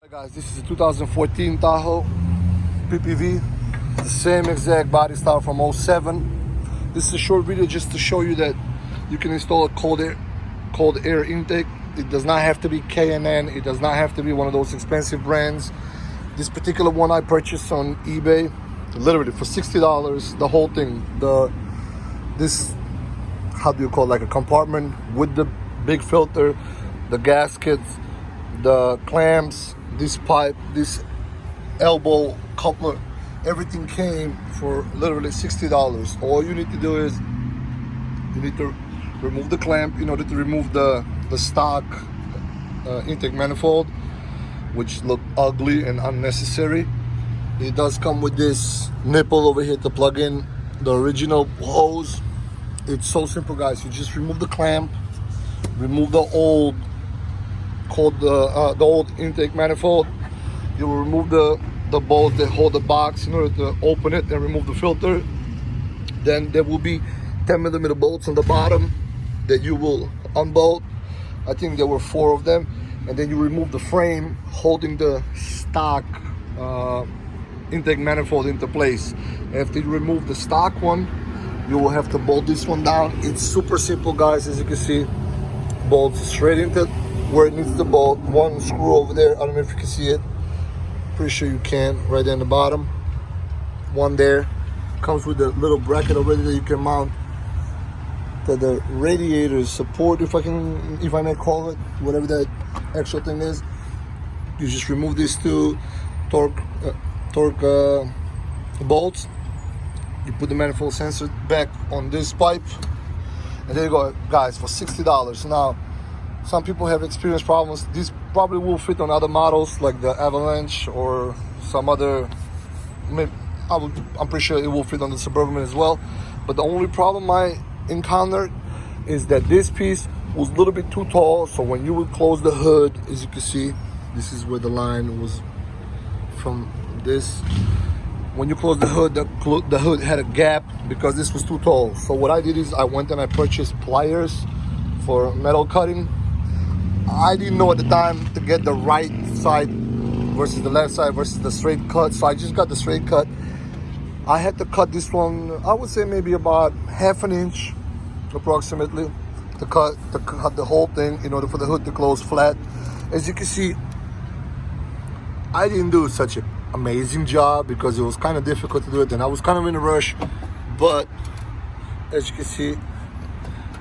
Hi guys, this is a 2014 Tahoe PPV, the same exact body style from '07. This is a short video just to show you that you can install a cold air intake. It does not have to be K&N. It does not have to be one of those expensive brands. This particular one I purchased on eBay, literally for $60. The whole thing, this, how do you call it, like a compartment with the big filter, the gaskets, the clamps, this pipe, this elbow coupler, everything came for literally $60. All you need to do is you need to remove the clamp in order to remove the stock intake manifold, which look ugly and unnecessary. It does come with this nipple over here to plug in the original hose. It's so simple, guys. You just remove the clamp, remove the old intake manifold. You will remove the bolts that hold the box in order to open it and remove the filter. Then there will be 10mm bolts on the bottom that you will unbolt. I think there were 4 of them. And then you remove the frame holding the stock intake manifold into place. After you remove the stock one, you will have to bolt this one down. It's super simple, guys. As you can see, bolts straight into where it needs to bolt. One screw over there, I don't know if you can see it, pretty sure you can, right there in the bottom. One there, comes with a little bracket already that you can mount to the radiator support, if I may call it, whatever that actual thing is. You just remove these 2 torque bolts. You put the manifold sensor back on this pipe, and there you go, guys, for $60. Now, some people have experienced problems. This probably will fit on other models like the Avalanche or some other. I'm pretty sure it will fit on the Suburban as well. But the only problem I encountered is that this piece was a little bit too tall. So when you would close the hood, as you can see, this is where the line was from this. When you close the hood, the hood had a gap because this was too tall. So what I did is I went and I purchased pliers for metal cutting. I didn't know at the time to get the right side versus the left side versus the straight cut, so I just got the straight cut. I had to cut this one, I would say maybe about ½ inch approximately to cut the whole thing in order for the hood to close flat. As you can see, I didn't do such an amazing job because it was kind of difficult to do it, and I was kind of in a rush. But as you can see,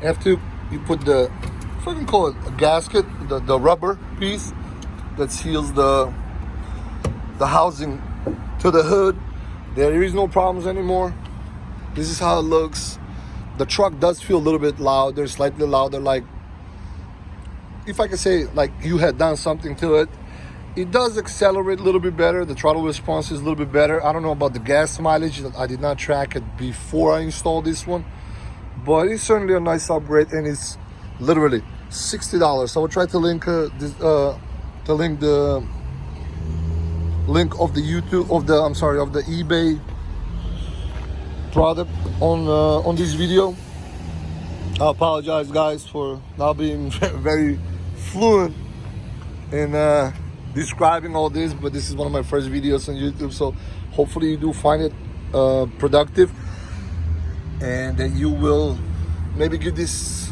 after you put the, if I can call it a gasket, the rubber piece that seals the housing to the hood, there is no problems anymore. This is how it looks. The truck does feel a little bit louder, slightly louder, like, if I can say, like you had done something to it. It does accelerate a little bit better. The throttle response is a little bit better. I don't know about the gas mileage. I did not track it before I installed this one, but it's certainly a nice upgrade, and it's literally $60. So I will try to link the link of the of the eBay product on this video. I apologize, guys, for not being very fluent in describing all this, but this is one of my first videos on YouTube, so hopefully you do find it productive, and that you will maybe give this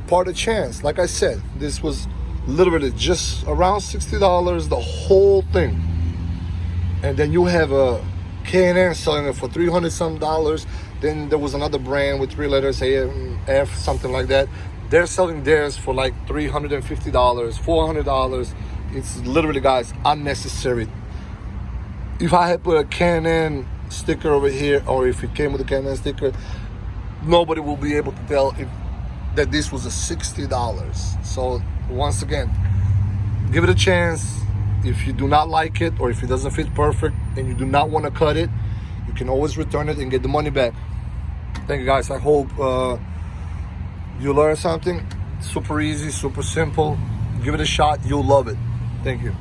part a chance. Like I said, this was literally just around $60, the whole thing. And then you have a K&N selling it for $300 some. Then there was another brand with 3 letters, AF, something like that. They're selling theirs for like $350, $400. It's literally, guys, unnecessary. If I had put a K&N sticker over here, or if it came with a K&N sticker, nobody will be able to tell that this was a $60. So once again, give it a chance. If you do not like it, or if it doesn't fit perfect and you do not want to cut it, you can always return it and get the money back. Thank you, guys. I hope you learned something. Super easy, super simple. Give it a shot. You'll love it. Thank you.